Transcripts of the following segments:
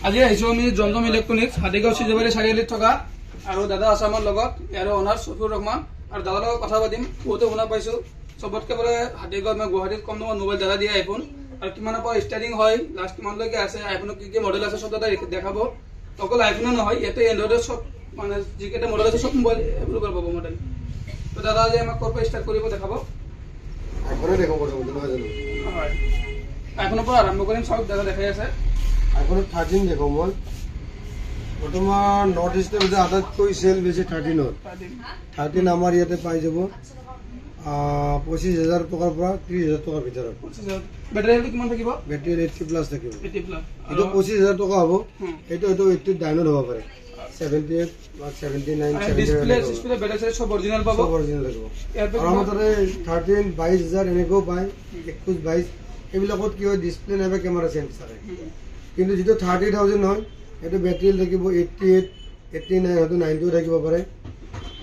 আজি আহিছো আমি জমজম ইলেক্ট্ৰনিক্স হাতীগাঁও চিজুবাৰী চাৰিআলিত থকা আৰু দাদা আছে আমাৰ লগত ইয়াৰ অনাৰ সফিউৰ ৰহমান আৰু দাদাৰ লগত কথা পাতিম বহুতো শুনা পাইছো সবতকে বলে হাতীগাঁৱত মই গুৱাহাটীত কম দামত মোবাইল দাদা দিয়ে আইফোন আৰু কিমানৰ পৰা ষ্টাৰ্টিং হয় লাষ্ট কিমানলৈকে আছে আইফোনৰ কি কি মডেল আছে সব দাদা দেখাব অকল আইফোনৰ নহয় ইয়াতে এণ্ড্ৰইডৰ সব মানে যিকেইটা মডেল আছে সব মোবাইল এভেইলেবল পাব মডেল তো দাদা আজি আমাক ক'ৰ পৰা ষ্টাৰ্ট কৰিব দেখাব আইফোনে দেখাব নহয় জানো হয় আইফোনৰ পৰা আৰম্ভ কৰিম সব দাদা দেখাই আছে আইফোন 13 দেখো মই বৰ্তমান নৰ্থ ইষ্টৰ ভিতৰত আটাইতকৈ চেল বেছি 13ৰ 13 আমাৰ ইয়াতে পাই যাব 25,000 টকাৰ পৰা 30,000 টকাৰ ভিতৰত বেটাৰী কিমান থাকিব বেটাৰী 80 প্লাছ থাকিব 80 প্লাছ এইটো 25,000 টকা হ'ব এইটো 80 ডাইনড হ'ব পাৰে 78 বা 79 ডিসপ্লে বেটাৰী সব অৰিজিনাল পাব সব অৰিজিনাল থাকিব আৰু আমাৰ তাতে 13 22,000 এনেকৈ পায় 21 22 এইবিলাকত কি হয় ডিসপ্লে নাইবা কেমেৰা চেঞ্জ থাকে কিন্তু যেটো 30,000 হয় এটো বেটাৰী থাকিব 88 89 হয়তো 90 থাকিব পাৰে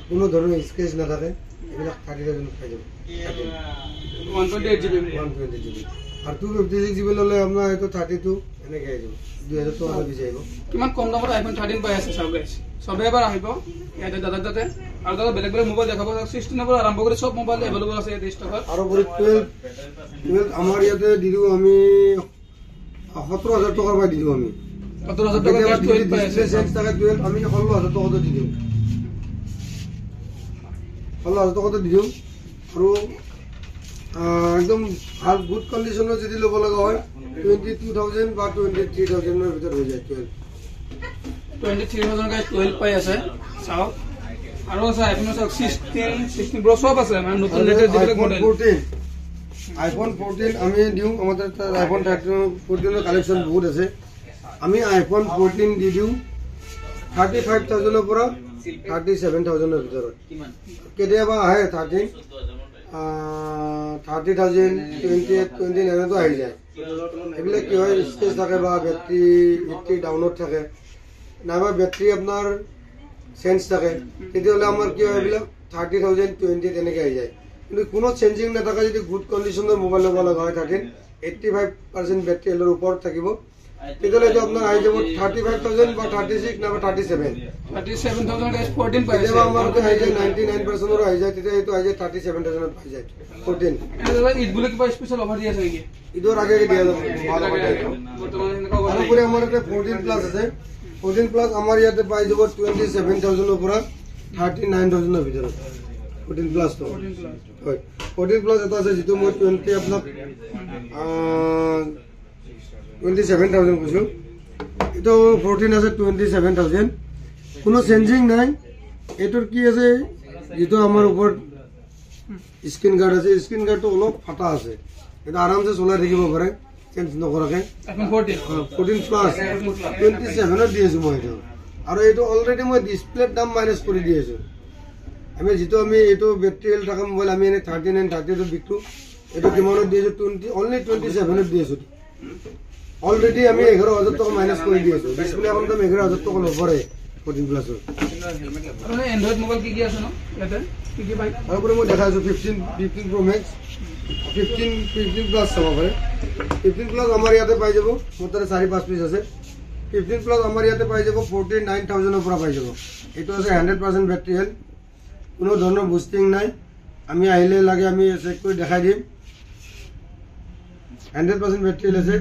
কোনো ধৰণৰ স্ক্ৰেচ নাথাকে এইবিলাক 30,000 পাই যাব 128 জিবি আৰু 256 জিবি ললে আপোনাৰ এটো 32 এনেকৈ আহি যাব 2000 টকা বেছি আহিব কিমান কম দামত আইফোন 13 পাই আছে সব গাইস সবে এবাৰ আহিব ইয়াতে দাদা তাতে আৰু দাদা বেলেগ বেলেগ মোবাইল দেখাব 16 পৰা আৰম্ভ কৰি সব মোবাইল এভেইলেবল আছে ইয়াতে ষ্টকত আৰু 12 আমাৰ ইয়াতে দিলো আমি 17,000 টকাৰ পৰা দিলো আমি 17,000 টকা কেছ 12 পাই আছে চেঞ্জ টাকা 12 আমি 16,000 টকা দি দিও 16,000 টকা দি দিও আৰু একদম ভাল গুড কন্ডিশনৰ যদি লব লগা হয় 22,000 বা 23,000 এর ভিতর হয়ে যায় 23,000 গাইস 12 পাই আছে চাও আৰু আছে আইফোন 16 Pro সব আছে মানে নতুন লেটেস্ট যেগুলো মডেল 14 আইফোন 14 আমি দিও আমাদের আইফোন 14 এর কালেকশন বহুত আছে আমি আইফোন 14 দি দিও 35,000 এর পৰা 37,000 এৰ ভিতৰত কিমান কেতিয়াবা আহে 30,000 28,000 তো আহি যায় এগুলো কি হয় স্পেস থাকে বা ব্যাটারি একটু ডাউনত থাকে নাইবা ব্যাটারি আপনার চেঞ্জ থাকে তেতিয়াহলে আমার কি হয় এগুলো 30,000 20 এনেকে আহি যায় কিন্তু কোনো চেঞ্জিং না থাকে যদি গুড কন্ডিশনের মোবাইল লব লগা হয় 85% ব্যাটারি এর উপর থাকিব তেতিয়াহলে তো আপনার আহি যাব 35,000 বা 36 না 37,000 গাইস 14 পাই আছে আমার তো আহি যায় 99% আহি যায় তেতিয়া এটো আহি যায় 37,000 পাই যায় 14 দাদা ঈদগুলো কি স্পেশাল অফার দিয়ে আছে নাকি ঈদৰ আগে দিয়া যাব বৰ্তমান এনেকা অফাৰ আৰু পুৰা আমাৰ এটা 14 প্লাস আছে 14 প্লাস আমাৰ ইয়াতে পাই যাব 27,000 ৰ পৰা 39,000 ৰ ভিতৰত 14 প্লাস তো হয় 14 প্লাস এটা আছে যেটো মই 20 আপোনাক 27,000 কৈছো এটো 14 আছে 27,000 কোনো চেঞ্জিং নাই এটোৰ কি আছে যেটো আমাৰ ওপৰত স্ক্ৰিন গাৰ্ড আছে স্ক্ৰিন গাৰ্ড তো অলপ ফাটা আছে এটা আৰামসে চলাই থাকিব পাৰে চেঞ্জ নকৰাকে এখন 14 প্লাস 27 দিয়েছো মই এটা আৰু এইটো অলৰেডি মই ডিসপ্লে দাম মাইনাস কৰি দিয়েছো আমি যেটো আমি এইটো ব্যাটারি থকা মোবাইল আমি এনে 39 32 বিকটো এইটো কিমানত দিয়েছো 20 অনলি 27 দিয়েছো অলৰেডি আমি 11,000 টকা মাইনাস কৰি দিয়েছো ডিসপ্লে এখন দাম 11,000 টকা নপৰে 14 প্লাসৰ আৰু এন্ড্ৰইড মোবাইল কি কি আছে ন ইয়াতে কি কি পাই তাৰপৰে মই দেখাইছো 15 Pro Max 15 প্লাস চাব পাৰে 15 প্লাস আমাৰ ইয়াতে পাই যাব মোটাৰে 4-5 পিস আছে 15 প্লাস আমাৰ ইয়াতে পাই যাব 49,000 ৰ পৰা পাই যাব এটো আছে 100% ব্যাটাৰি হেলথ কোনো ধৰণৰ বুস্টিং নাই আমি আহিলে লাগে আমি চেক কৰি দেখাই দিম 100% ব্যাটাৰি হেলথ আছে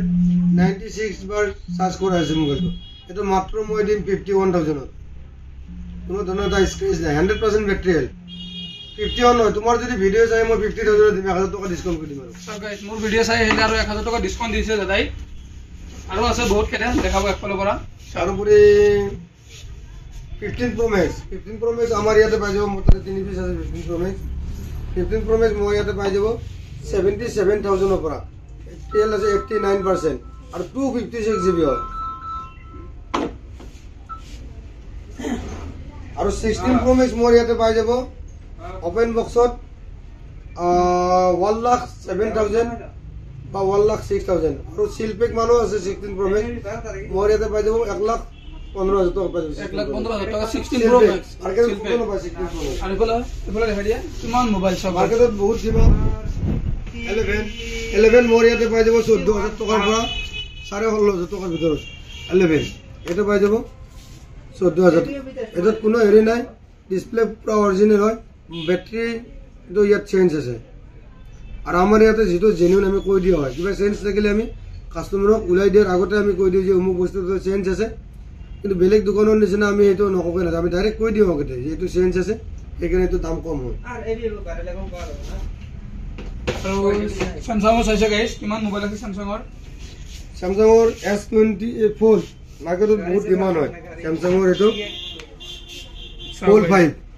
96 বাৰ চাৰ্জ কৰা আছে মোবাইলটো এটো মাত্ৰ মই দিম 51,000 ত কোনো ধৰণৰ এটা স্ক্ৰেচ নাই 100% ব্যাটাৰি হেলথ 51 নহয় তোমাৰ যদি ভিডিও চাই মই 50,000 দিম 1,000 টকা ডিসকাউন্ট কৰি দিম আৰু সব গাইস মোৰ ভিডিও চাই হেলে আৰু 1,000 টকা ডিসকাউন্ট দিছে দাদাই আৰু আছে বহুত কেটা দেখাব একফালৰ পৰা তারপরে 15 Pro Max আমার ইয়াতে পাই যাব মোটামুটি 3 পিস আছে 15 Pro Max 15 Pro Max মই ইয়াতে পাই যাব 77,000 ৰ পৰা তেল আছে 89% আৰু 256 GB হয় আৰু 16 Pro Max মই ইয়াতে পাই যাব ওপেন বক্সত 1,07,000 বা 1,06,000 আৰু সিলপেক মানো আছে 16 Pro Max মই ইয়াতে পাই যাব 1,15,000 টকা পাই যাব 1,15,000 টাকা 16 Pro Max মার্কেটত কোনো পাই 16 Pro Max আৰু বলা দেখা দিয়া কিমান মোবাইল সব মাৰ্কেটত বহুত কিমান 11 মোৰ ইয়াতে পাই যাব 14,000 টকাৰ পৰা 16,500 টকাৰ ভিতৰত 11 এটা পাই যাব 14,000 এটাত কোনো হেৰি নাই ডিসপ্লে পুৰা অৰিজিনেল হয় বেটাৰি তো ইয়াত চেঞ্জ আছে আৰু আমাৰ ইয়াতে যেটো জেনুইন আমি কৈ দিয়া হয় কিবা চেঞ্জ থাকিলে আমি কাস্টমাৰক উলাই দিয়াৰ আগতে আমি কৈ দিওঁ যে অমুক বস্তুটো চেঞ্জ আছে কিন্তু বেলেগ দোকানৰ নিচিনা আমি এইটো নকওঁ না আমি ডাইৰেক্ট কৈ দিওঁ আগতে যে এইটো চেঞ্জ আছে সেইকাৰণে এইটো দাম কম হয় আৰু স্যামসাঙৰ চাইছে গাইছ কিমান মোবাইল আছে স্যামসাঙৰ S24 মাৰ্কেটত বহুত ডিমাণ্ড হয় স্যামসাঙৰ এইটো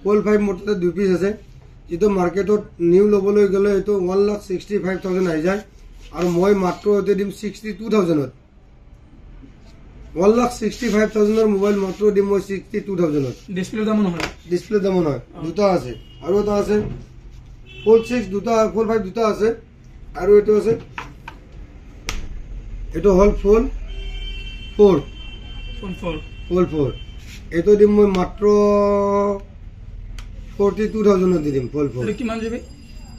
ফোল্ড 5 মোটতে দুই পিস আছে যেটো মাৰ্কেটত নিউ ল'বলৈ গ'লে এইটো 1,65,000 আহি যায় আৰু মই মাত্ৰ এতে দিম 62,000 1,65,000 ৰ মোবাইল মাত্ৰ দিম মই 62,000 ডিসপ্লে দাম নহয় দুটা আছে আৰু এটা আছে ফোল্ড 6 দুটা ফোল্ড 5 দুটা আছে আৰু এইটো আছে এইটো হল ফোল্ড 4 এইটো দিম মই মাত্ৰ 42,000 দি দিম ফোল্ড 4 কিমান জিবি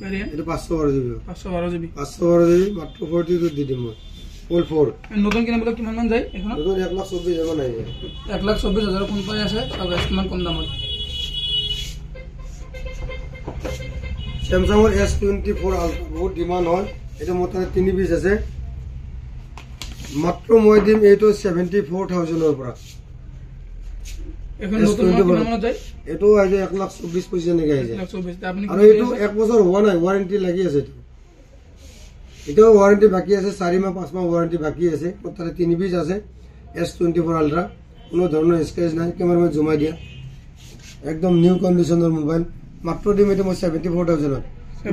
ভেৰিয়েন্ট এইটো 512 জিবি মাত্ৰ 42 দি দিম মই ফোল্ড 4 নতুন কিনিবলৈ কিমান মান যায় এখন নতুন 1,24,000 মান আহি যায় 1,24,000 ফোন পাই আছে আৰু গাইছ কিমান কম দামত স্যামসাঙৰ S24 আলট্ৰা বহুত ডিমাণ্ড হয় এটা মোৰ তাতে 3 পিস আছে মাত্ৰ মই দিম এইটো 74,000 ৰ পৰা এখন নতুন কিমান মান যায় এইটো আই যায় 1,24,000 নেকি আই যায় 1,24,000 আপুনি আৰু এইটো 1 বছৰ হোৱা নাই ওয়াৰেন্টি লাগি আছে এইটো ওয়ারেন্টি বাকি আছে 4 মাহ 5 মাহ ওয়ারেন্টি বাকি আছে তাতে 3 পিস আছে S24 আলট্ৰা কোনো ধৰণৰ স্ক্ৰেচ নাই কেমেৰা জুমাই দিয়া একদম নিউ কন্ডিশনৰ মোবাইল মাত্ৰ দিম এটা মই 74,000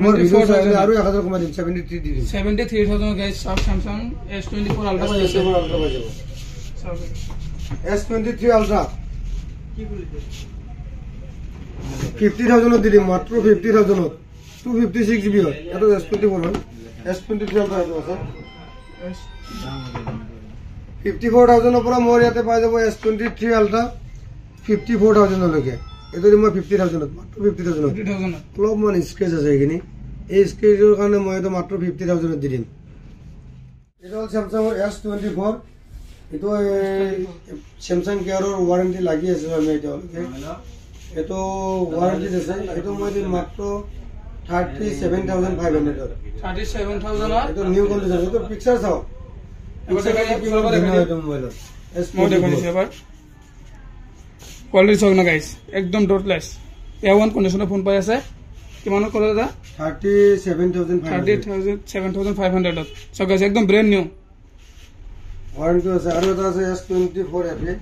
মোৰ ভিডিও চাইলে আৰু 1000 কমাই দিম 73 দি দিম 73,000 গাইস সব Samsung S24 আলট্ৰা পাই আছে S23 আলট্ৰা কি বলিছে 50,000 দি দিম মাত্ৰ 50,000 256 GB হয় এটা S24 হয় S23 আলট্ৰা আছে 54,000 ৰ পৰা মোৰ ইয়াতে পাই যাব S23 আলট্ৰা 54,000 লৈকে এটো দিম মই 50,000 মাত্ৰ 50,000 ক্লব মান স্ক্ৰেচ আছে এখিনি এই স্ক্ৰেচৰ কাৰণে মই এটা মাত্ৰ 50,000 দি দিম এটা হল Samsung S24 এটো Samsung কেয়াৰৰ ওয়াৰেন্টি লাগি আছে আমি এটা এটো ওয়াৰেন্টি আছে এটো মই দিম মাত্ৰ 37,500 এটো নিউ কন্ডিশন এটো পিকচাৰ চাও এবাৰ কি হ'ব এটা মোবাইল মই দেখাইছো এবাৰ কোৱালিটি চাওক না গাইস একদম ডটলেস A1 কন্ডিশনৰ ফোন পাই আছে কিমানৰ ক'লে দাদা 37,500 সো গাইস একদম ব্ৰ্যান্ড নিউ ওয়াৰেন্টি আছে আৰু এটা আছে S24 FE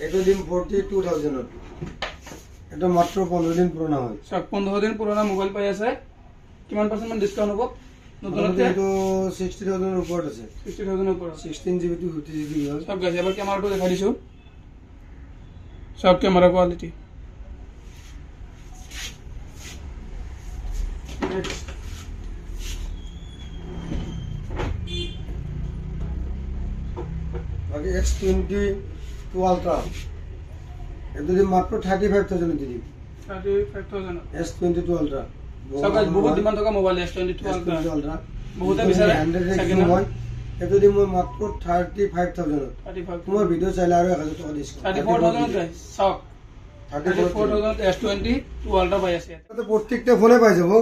এটো দিম 42,000 এটা মাত্ৰ 15 দিন পুৰণা হয় সব 15 দিন পুৰণা মোবাইল পাই আছে কিমান পাৰ্চেন্ট মান ডিসকাউন্ট হ'ব নতুনতে এটো 60,000 ৰ ওপৰত আছে 60,000 ৰ ওপৰত 16 GB to 50 GB হয় সব গাইস এবাৰ ক্যামেৰাটো দেখাই দিছো সব ক্যামেৰা কোয়ালিটি বাকি S22 আলট্ৰা এটো দিম মাত্ৰ 35,000 দি দিম 35,000 S22 আলট্ৰা সব গাইস বহুত ডিমান্ড থকা মোবাইল S22 আলট্ৰা বহুতে বিচাৰে সেকেন্ড হয় এটো দিম মই মাত্ৰ 35,000 মোৰ ভিডিও চাইলে আৰু 1000 টকা ডিসকাউন্ট 34,000 গাইস সব 34,000 S22 আলট্ৰা পাই আছে এটো প্ৰত্যেকটা ফোনে পাই যাব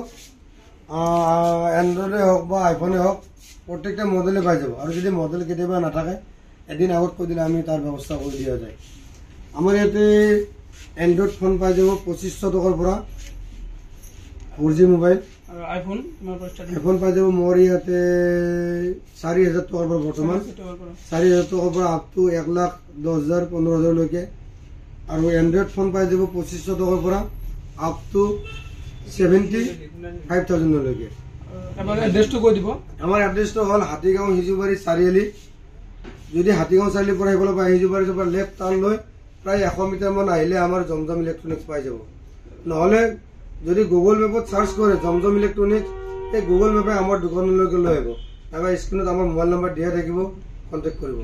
এন্ড্ৰইডে হোক বা আইফোনে হোক প্ৰত্যেকটা মডেলে পাই যাব আৰু যদি মডেল কেতিয়াবা নাথাকে এদিন আগত কৈ দিলে আমি তাৰ ব্যৱস্থা কৰি দিয়া যায় আমাৰ ইয়াতে এন্ড্ৰইড ফোন পাই যাব 2500 টকাৰ পৰা 4G মোবাইল আৰু আইফোন তোমাৰ পৰা ষ্টাৰ্ট আইফোন পাই যাব মোৰ ইয়াতে 4,000 টকাৰ পৰা বৰ্তমান 4,000 টকাৰ পৰা আপ টু 1,10,000 15,000 লৈকে আৰু এন্ড্ৰইড ফোন পাই যাব 2500 টকাৰ পৰা আপ টু 75,000 লৈকে এবাৰ এড্ৰেছটো কৈ দিব আমাৰ এড্ৰেছটো হ'ল হাতীগাঁও হিজুবাৰী চাৰিআলি যদি হাতীগাঁও চাৰিআলিৰ পৰা আহিবলৈ পাই হিজুবাৰীৰ পৰা লেফ্ট টাৰ্ণ লৈ প্ৰায় 100 মিটাৰ মান আহিলে আমাৰ জমজম ইলেক্ট্ৰনিক্স পাই যাব নহলে যদি গুগল মেপত সার্চ করে জমজম ইলেক্ট্রনিক্স এই গুগল মেপে আমার দোকানলৈকে লৈ আহিব নাইবা স্ক্রিনত আমার মোবাইল নাম্বার দিয়া থাকিব কন্টাক্ট কৰিব